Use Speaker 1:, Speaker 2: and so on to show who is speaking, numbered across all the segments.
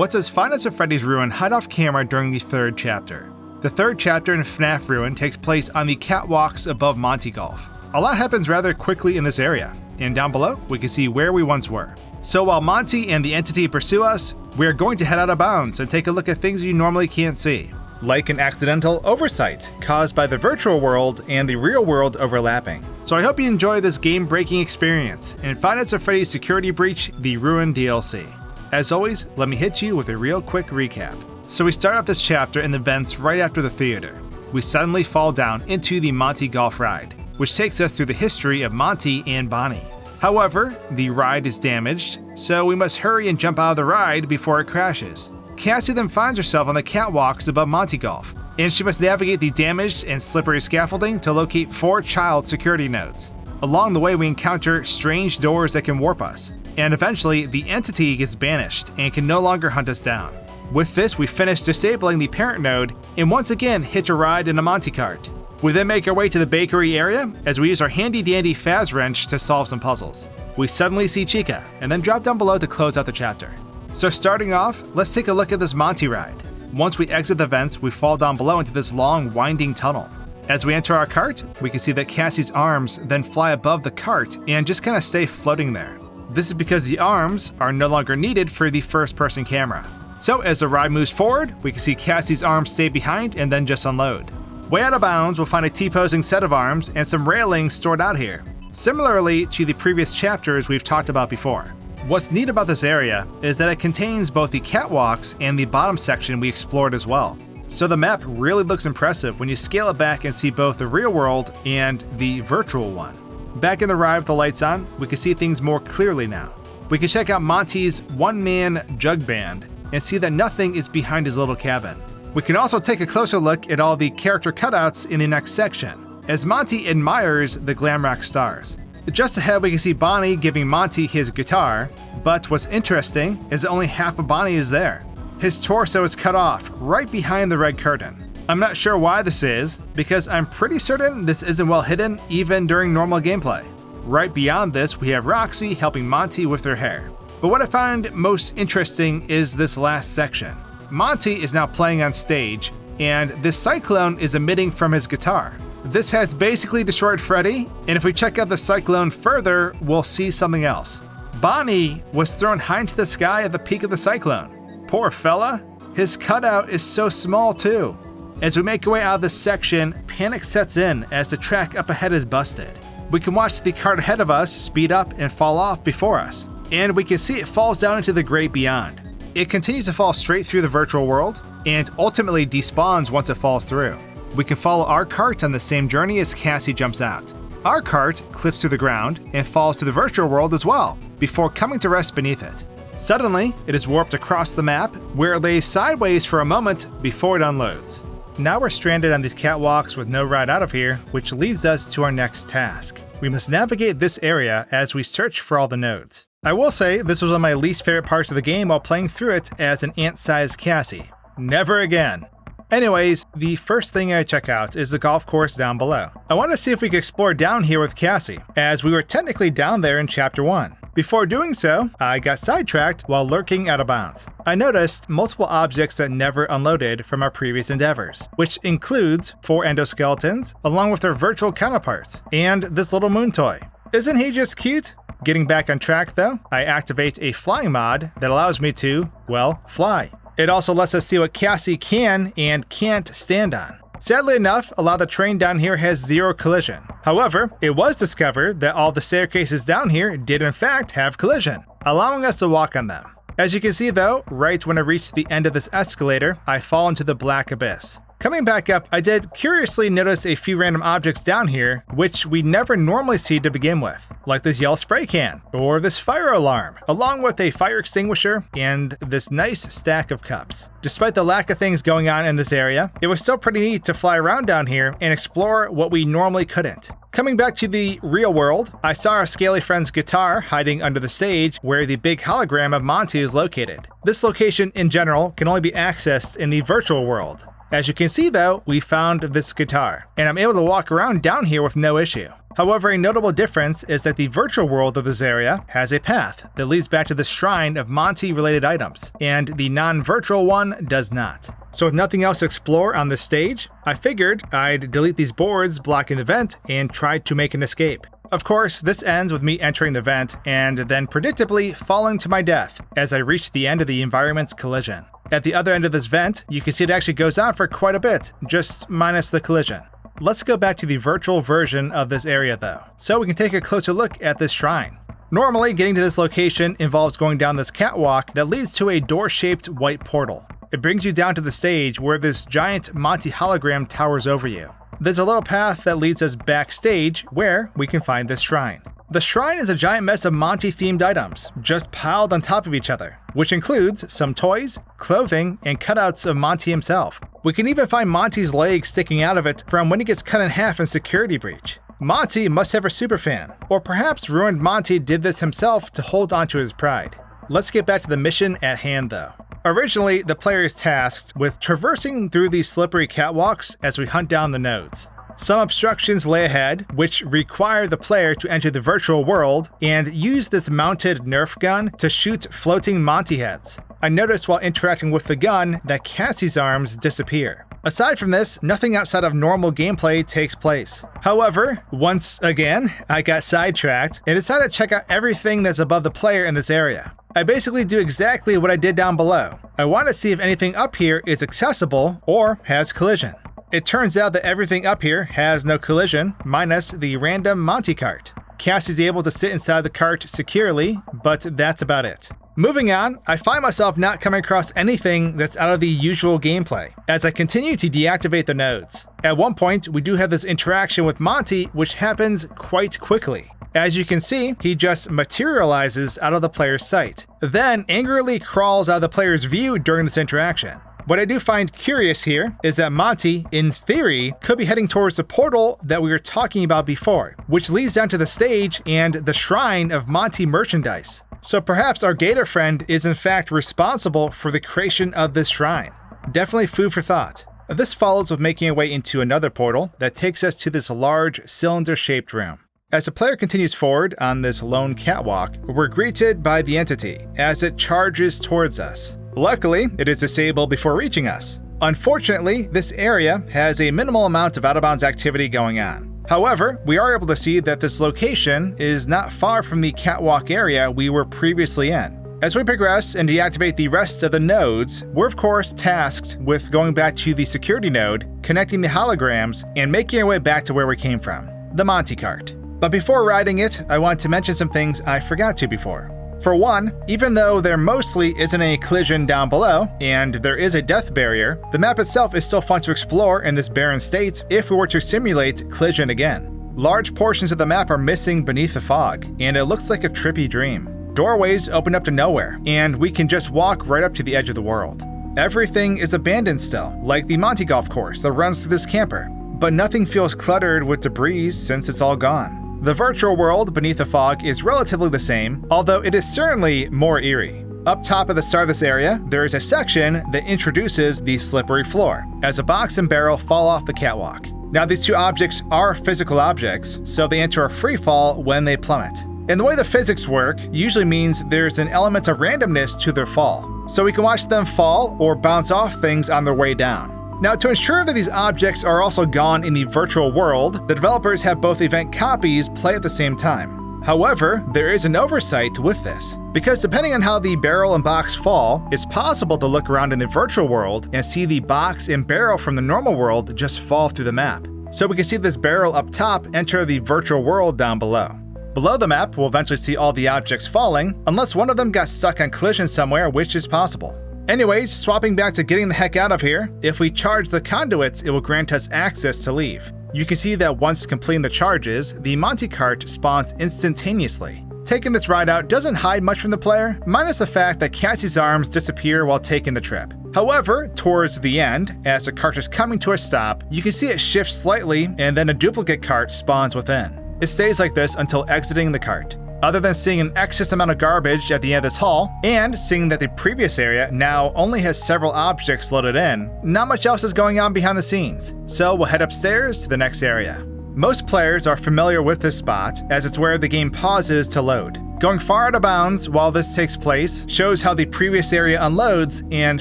Speaker 1: What does Five Nights at Freddy's Ruin hide off camera during the third chapter? The third chapter in FNAF Ruin takes place on the catwalks above Monty Golf. A lot happens rather quickly in this area, and down below we can see where we once were. So while Monty and the entity pursue us, we're going to head out of bounds and take a look at things you normally can't see, like an accidental oversight caused by the virtual world and the real world overlapping. So I hope you enjoy this game-breaking experience in Five Nights at Freddy's Security Breach: The Ruin DLC. As always, let me hit you with a real quick recap. So we start off this chapter in the vents right after the theater. We suddenly fall down into the Monty Golf ride, which takes us through the history of Monty and Bonnie. However, the ride is damaged, so we must hurry and jump out of the ride before it crashes. Cassie then finds herself on the catwalks above Monty Golf, and she must navigate the damaged and slippery scaffolding to locate 4 child security nodes. Along the way, we encounter strange doors that can warp us, and eventually the entity gets banished and can no longer hunt us down. With this, we finish disabling the parent node and once again hitch a ride in a Monty cart. We then make our way to the bakery area as we use our handy-dandy Faz wrench to solve some puzzles. We suddenly see Chica, and then drop down below to close out the chapter. So starting off, let's take a look at this Monty ride. Once we exit the vents, we fall down below into this long, winding tunnel. As we enter our cart, we can see that Cassie's arms then fly above the cart and just kind of stay floating there. This is because the arms are no longer needed for the first-person camera. So as the ride moves forward, we can see Cassie's arms stay behind and then just unload. Way out of bounds, we'll find a T-posing set of arms and some railings stored out here, similarly to the previous chapters we've talked about before. What's neat about this area is that it contains both the catwalks and the bottom section we explored as well. So the map really looks impressive when you scale it back and see both the real world and the virtual one. Back in the ride with the lights on, we can see things more clearly now. We can check out Monty's one-man jug band and see that nothing is behind his little cabin. We can also take a closer look at all the character cutouts in the next section, as Monty admires the glam rock stars. Just ahead we can see Bonnie giving Monty his guitar, but what's interesting is that only half of Bonnie is there. His torso is cut off right behind the red curtain. I'm not sure why this is, because I'm pretty certain this isn't well hidden even during normal gameplay. Right beyond this we have Roxy helping Monty with her hair. But what I find most interesting is this last section. Monty is now playing on stage, and this cyclone is emitting from his guitar. This has basically destroyed Freddy, and if we check out the cyclone further, we'll see something else. Bonnie was thrown high into the sky at the peak of the cyclone. Poor fella, his cutout is so small too. As we make our way out of this section, panic sets in as the track up ahead is busted. We can watch the cart ahead of us speed up and fall off before us, and we can see it falls down into the great beyond. It continues to fall straight through the virtual world, and ultimately despawns once it falls through. We can follow our cart on the same journey as Cassie jumps out. Our cart clips through the ground and falls to the virtual world as well, before coming to rest beneath it. Suddenly, it is warped across the map, where it lays sideways for a moment before it unloads. Now we're stranded on these catwalks with no ride out of here, which leads us to our next task. We must navigate this area as we search for all the nodes. I will say this was one of my least favorite parts of the game while playing through it as an ant-sized Cassie. Never again. Anyways, the first thing I check out is the golf course down below. I want to see if we can explore down here with Cassie, as we were technically down there in Chapter 1. Before doing so, I got sidetracked while lurking out of bounds. I noticed multiple objects that never unloaded from our previous endeavors, which includes 4 endoskeletons, along with their virtual counterparts, and this little moon toy. Isn't he just cute? Getting back on track though, I activate a flying mod that allows me to, well, fly. It also lets us see what Cassie can and can't stand on. Sadly enough, a lot of the terrain down here has 0 collision. However, it was discovered that all the staircases down here did in fact have collision, allowing us to walk on them. As you can see though, right when I reach the end of this escalator, I fall into the black abyss. Coming back up, I did curiously notice a few random objects down here, which we never normally see to begin with, like this yellow spray can, or this fire alarm, along with a fire extinguisher and this nice stack of cups. Despite the lack of things going on in this area, it was still pretty neat to fly around down here and explore what we normally couldn't. Coming back to the real world, I saw our scaly friend's guitar hiding under the stage where the big hologram of Monty is located. This location in general can only be accessed in the virtual world. As you can see though, we found this guitar, and I'm able to walk around down here with no issue. However, a notable difference is that the virtual world of this area has a path that leads back to the shrine of Monty-related items, and the non-virtual one does not. So with nothing else to explore on this stage, I figured I'd delete these boards blocking the vent and try to make an escape. Of course, this ends with me entering the vent and then predictably falling to my death as I reach the end of the environment's collision. At the other end of this vent, you can see it actually goes on for quite a bit, just minus the collision. Let's go back to the virtual version of this area though, so we can take a closer look at this shrine. Normally, getting to this location involves going down this catwalk that leads to a door-shaped white portal. It brings you down to the stage where this giant Monty hologram towers over you. There's a little path that leads us backstage where we can find this shrine. The shrine is a giant mess of Monty-themed items, just piled on top of each other, which includes some toys, clothing, and cutouts of Monty himself. We can even find Monty's legs sticking out of it from when he gets cut in half in Security Breach. Monty must have a superfan, or perhaps Ruined Monty did this himself to hold onto his pride. Let's get back to the mission at hand though. Originally, the player is tasked with traversing through these slippery catwalks as we hunt down the nodes. Some obstructions lay ahead, which require the player to enter the virtual world and use this mounted Nerf gun to shoot floating Monty heads. I noticed while interacting with the gun that Cassie's arms disappear. Aside from this, nothing outside of normal gameplay takes place. However, once again, I got sidetracked and decided to check out everything that's above the player in this area. I basically do exactly what I did down below. I want to see if anything up here is accessible or has collision. It turns out that everything up here has no collision, minus the random Monty cart. Cassie's able to sit inside the cart securely, but that's about it. Moving on, I find myself not coming across anything that's out of the usual gameplay, as I continue to deactivate the nodes. At one point, we do have this interaction with Monty, which happens quite quickly. As you can see, he just materializes out of the player's sight, then angrily crawls out of the player's view during this interaction. What I do find curious here is that Monty, in theory, could be heading towards the portal that we were talking about before, which leads down to the stage and the shrine of Monty merchandise. So perhaps our gator friend is in fact responsible for the creation of this shrine. Definitely food for thought. This follows with making our way into another portal that takes us to this large cylinder-shaped room. As the player continues forward on this lone catwalk, we're greeted by the entity as it charges towards us. Luckily, it is disabled before reaching us. Unfortunately, this area has a minimal amount of out-of-bounds activity going on. However, we are able to see that this location is not far from the catwalk area we were previously in. As we progress and deactivate the rest of the nodes, we're of course tasked with going back to the security node, connecting the holograms, and making our way back to where we came from, the Monty cart. But before riding it, I want to mention some things I forgot to before. For one, even though there mostly isn't a collision down below, and there is a death barrier, the map itself is still fun to explore in this barren state if we were to simulate collision again. Large portions of the map are missing beneath the fog, and it looks like a trippy dream. Doorways open up to nowhere, and we can just walk right up to the edge of the world. Everything is abandoned still, like the Monty Golf course that runs through this camper, but nothing feels cluttered with debris since it's all gone. The virtual world beneath the fog is relatively the same, although it is certainly more eerie. Up top of the start of this area, there is a section that introduces the slippery floor, as a box and barrel fall off the catwalk. Now these two objects are physical objects, so they enter a free fall when they plummet. And the way the physics work usually means there's an element of randomness to their fall, so we can watch them fall or bounce off things on their way down. Now, to ensure that these objects are also gone in the virtual world, the developers have both event copies play at the same time. However, there is an oversight with this, because depending on how the barrel and box fall, it's possible to look around in the virtual world and see the box and barrel from the normal world just fall through the map. So we can see this barrel up top enter the virtual world down below. Below the map, we'll eventually see all the objects falling, unless one of them got stuck on collision somewhere, which is possible. Anyways, swapping back to getting the heck out of here, if we charge the conduits, it will grant us access to leave. You can see that once completing the charges, the Monty cart spawns instantaneously. Taking this ride out doesn't hide much from the player, minus the fact that Cassie's arms disappear while taking the trip. However, towards the end, as the cart is coming to a stop, you can see it shift slightly and then a duplicate cart spawns within. It stays like this until exiting the cart. Other than seeing an excess amount of garbage at the end of this hall, and seeing that the previous area now only has several objects loaded in, not much else is going on behind the scenes, so we'll head upstairs to the next area. Most players are familiar with this spot, as it's where the game pauses to load. Going far out of bounds while this takes place shows how the previous area unloads and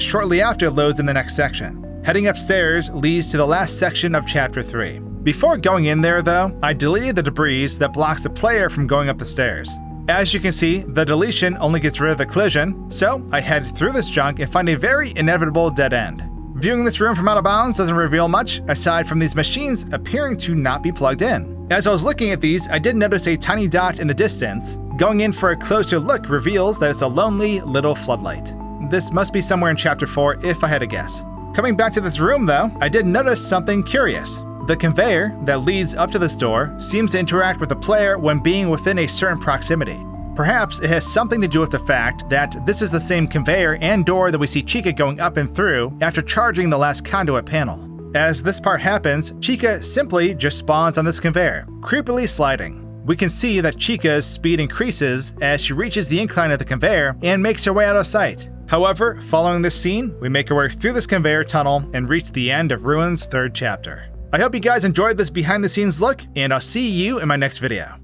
Speaker 1: shortly after loads in the next section. Heading upstairs leads to the last section of Chapter 3. Before going in there though, I deleted the debris that blocks the player from going up the stairs. As you can see, the deletion only gets rid of the collision, so I head through this junk and find a very inevitable dead end. Viewing this room from out of bounds doesn't reveal much, aside from these machines appearing to not be plugged in. As I was looking at these, I did notice a tiny dot in the distance. Going in for a closer look reveals that it's a lonely little floodlight. This must be somewhere in Chapter 4 if I had to guess. Coming back to this room though, I did notice something curious. The conveyor that leads up to this door seems to interact with the player when being within a certain proximity. Perhaps it has something to do with the fact that this is the same conveyor and door that we see Chica going up and through after charging the last conduit panel. As this part happens, Chica simply just spawns on this conveyor, creepily sliding. We can see that Chica's speed increases as she reaches the incline of the conveyor and makes her way out of sight. However, following this scene, we make our way through this conveyor tunnel and reach the end of Ruin's 3rd chapter. I hope you guys enjoyed this behind the scenes look, and I'll see you in my next video.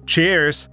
Speaker 1: Cheers!